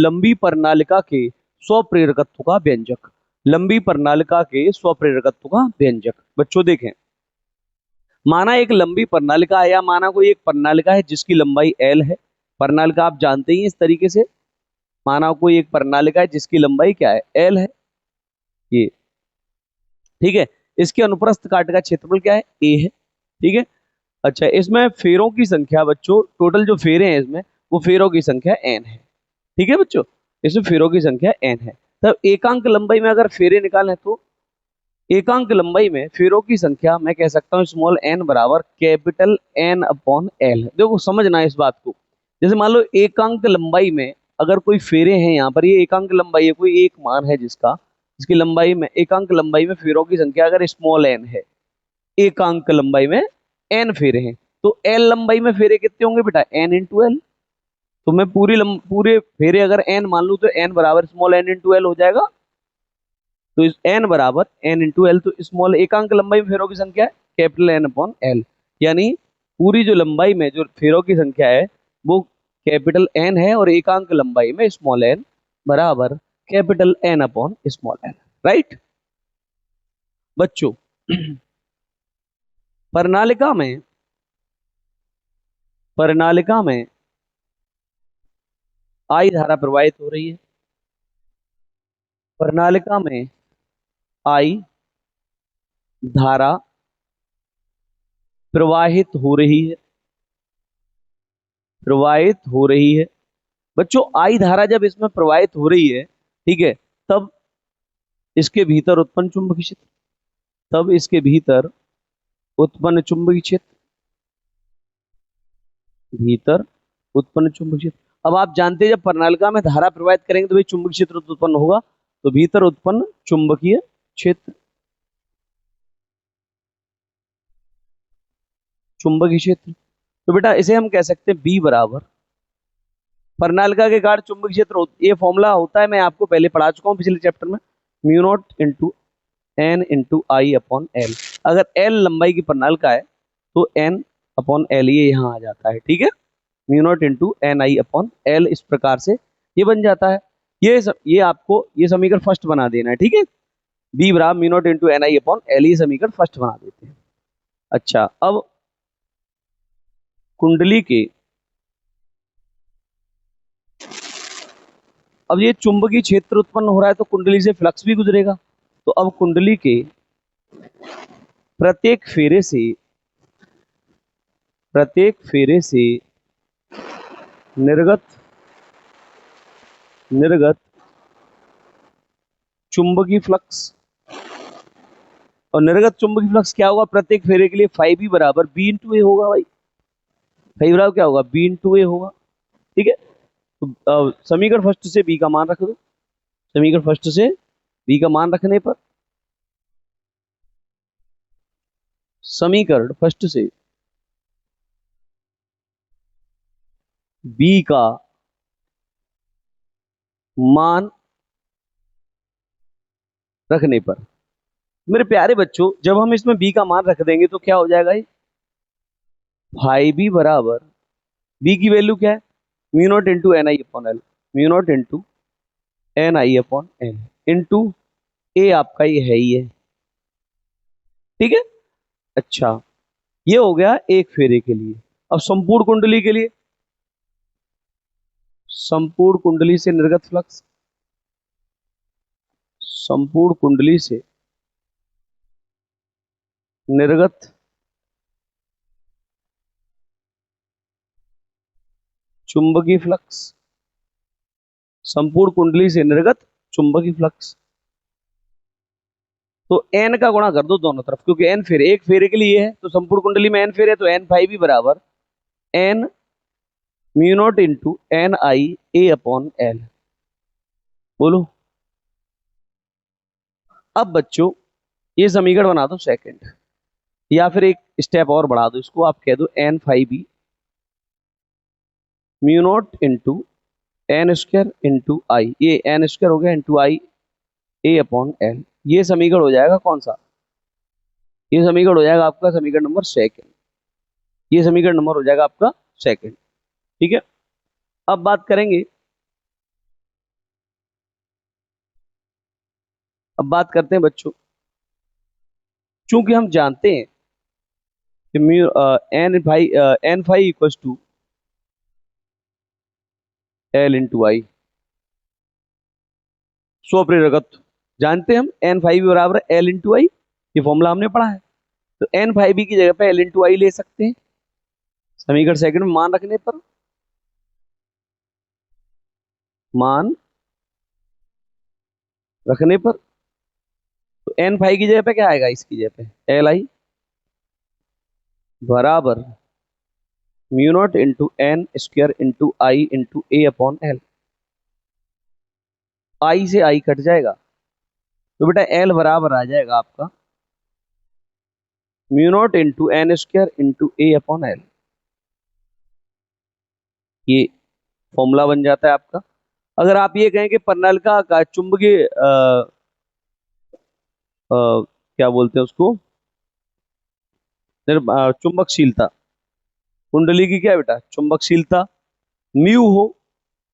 लंबी प्रणालिका के स्वप्रेरकत्व का व्यंजक। लंबी प्रणालिका के स्वप्रेरकत्व का व्यंजक। बच्चों देखें, माना एक लंबी प्रणालिका है, या माना कोई एक प्रणालिका है जिसकी लंबाई L है। प्रणालिका आप जानते ही इस तरीके से, माना कोई एक प्रणालिका है जिसकी लंबाई क्या है, L है ये, ठीक है। इसके अनुप्रस्थ काट का क्षेत्रफल क्या है, A है, ठीक है। अच्छा, इसमें फेरों की संख्या बच्चों, टोटल जो फेरे हैं इसमें, वो फेरों की संख्या n है, ठीक है बच्चों। इसमें फेरों की संख्या n है। तब एकांक लंबाई में अगर फेरे निकालें तो एकांक लंबाई में फेरों की संख्या मैं कह सकता हूँ स्मॉल n बराबर कैपिटल N अपॉन L। देखो समझना इस बात को, जैसे मान लो एकांक लंबाई में अगर कोई फेरे हैं, यहाँ पर ये एकांक लंबाई है, कोई एक मान है जिसकी लंबाई में, एकांक लंबाई में फेरों की संख्या अगर स्मॉल n है, एकांक लंबाई में n फेरे हैं, तो L लंबाई में फेरे कितने होंगे बेटा, n इंटू एल। तो मैं पूरे फेरे अगर n मान लूं तो n बराबर स्मॉल n इंटू एल हो जाएगा। तो इस n बराबर n इंटू एल, तो स्मॉल एकांक लंबाई में फेरों की संख्या है कैपिटल N अपॉन एल, यानी पूरी जो लंबाई में जो फेरों की संख्या है वो कैपिटल N है, और एकांक लंबाई में स्मॉल n बराबर capital N upon small L, right बच्चों। प्रणालिका में आई धारा प्रवाहित हो रही है। प्रणालिका में आई धारा प्रवाहित हो रही है, प्रवाहित हो रही है बच्चों। आई धारा जब इसमें प्रवाहित हो रही है, ठीक है, तब इसके भीतर उत्पन्न चुंबकीय क्षेत्र, तब इसके भीतर उत्पन्न चुंबकीय क्षेत्र, भीतर उत्पन्न चुंबकीय क्षेत्र। अब आप जानते हैं जब प्रणालिका में धारा प्रवाहित करेंगे तो भाई चुंबकीय क्षेत्र उत्पन्न होगा, तो भीतर उत्पन्न चुंबकीय क्षेत्र, चुंबकीय क्षेत्र। तो बेटा इसे हम कह सकते हैं B बराबर प्रणालिका के कारण चुंबकीय क्षेत्र, ये फॉर्मूला होता है, मैं आपको पहले पढ़ा चुका हूं पिछले चैप्टर में, mu nought into N into I upon L. अगर L लंबाई की प्रणालिका है तो N अपॉन एल ये यहाँ आ जाता है, ठीक है। Mu nought into N I upon L, इस प्रकार से ये बन जाता है। ये आपको ये समीकरण फर्स्ट बना देना है, ठीक है। B बराबर mu nought into N I upon L, ये समीकरण फर्स्ट बना देते हैं। अच्छा, अब कुंडली के, अब ये चुंबकीय क्षेत्र उत्पन्न हो रहा है तो कुंडली से फ्लक्स भी गुजरेगा। तो अब कुंडली के प्रत्येक फेरे से निर्गत चुंबकीय फ्लक्स, और निर्गत चुंबकीय फ्लक्स क्या होगा प्रत्येक फेरे के लिए, फाई बी बराबर बी इंटू ए होगा भाई। फाई बराबर क्या होगा, बी इंटू ए होगा, ठीक है। तो समीकरण फर्स्ट से बी का मान रख दो, समीकरण फर्स्ट से बी का मान रखने पर समीकरण फर्स्ट से बी का मान रखने पर, मेरे प्यारे बच्चों जब हम इसमें बी का मान रख देंगे तो क्या हो जाएगा, ये फाई बी बराबर, बी की वैल्यू क्या है, mu nought into N I upon L, mu nought into N I upon L into A, आपका ये है ही है, ठीक है। अच्छा, ये हो गया एक फेरे के लिए। अब संपूर्ण कुंडली के लिए, संपूर्ण कुंडली से निर्गत फ्लक्स, संपूर्ण कुंडली से निर्गत चुंबकीय फ्लक्स, संपूर्ण कुंडली से निर्गत चुंबकीय फ्लक्स। तो n का गुणा कर दो दोनों तरफ, क्योंकि n फेरे, एक फेरे के लिए है तो संपूर्ण कुंडली में n फेरे, तो n फाई भी बराबर n mu nought into N I A upon L. बोलो अब बच्चों ये समीकरण बना दो सेकंड, या फिर एक स्टेप और बढ़ा दो इसको, आप कह दो n phi B mu nought into N square into I, ये n स्क्वायर हो गया into I A upon L. ये समीकरण हो जाएगा कौन सा, ये समीकरण हो जाएगा आपका समीकरण नंबर सेकंड, ये समीकरण नंबर हो जाएगा आपका सेकंड, ठीक है। अब बात करेंगे अब बात करते हैं बच्चों, चूंकि हम जानते हैं कि mu N phi equals to L into I, स्वप्रेरकत्व जानते हैं हम, एन फाइव बराबर है एल इंटू आई, ये फॉर्मूला हमने पढ़ा है। तो एन फाइव की जगह पे एल इंटू आई ले सकते हैं समीकरण सेकंड में मान रखने पर, मान रखने पर। तो एन फाइव की जगह पे क्या आएगा, इसकी जगह पे एल आई बराबर mu nought into N square into I into A upon L. I से आई कट जाएगा तो बेटा एल बराबर आ जाएगा आपका mu nought into N square into A upon L. ये फॉर्मूला बन जाता है आपका। अगर आप ये कहें कि प्रणालिका का चुंबकीय क्या बोलते हैं उसको, चुंबकशीलता, कुंडली की क्या बेटा चुंबकशीलता म्यू हो,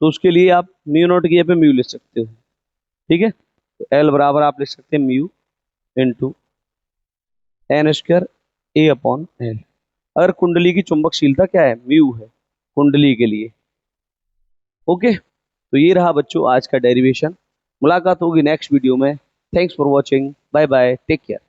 तो उसके लिए आप म्यू नॉट की जगह पे म्यू लिख सकते हो। ठीक है, तो एल बराबर आप लिख सकते हैं म्यू इंटू एन स्क्वायर ए अपॉन एल। अगर कुंडली की चुंबकशीलता क्या है, म्यू है कुंडली के लिए। ओके, तो ये रहा बच्चों आज का डेरिवेशन। मुलाकात होगी नेक्स्ट वीडियो में। Thanks for watching, bye bye, take care.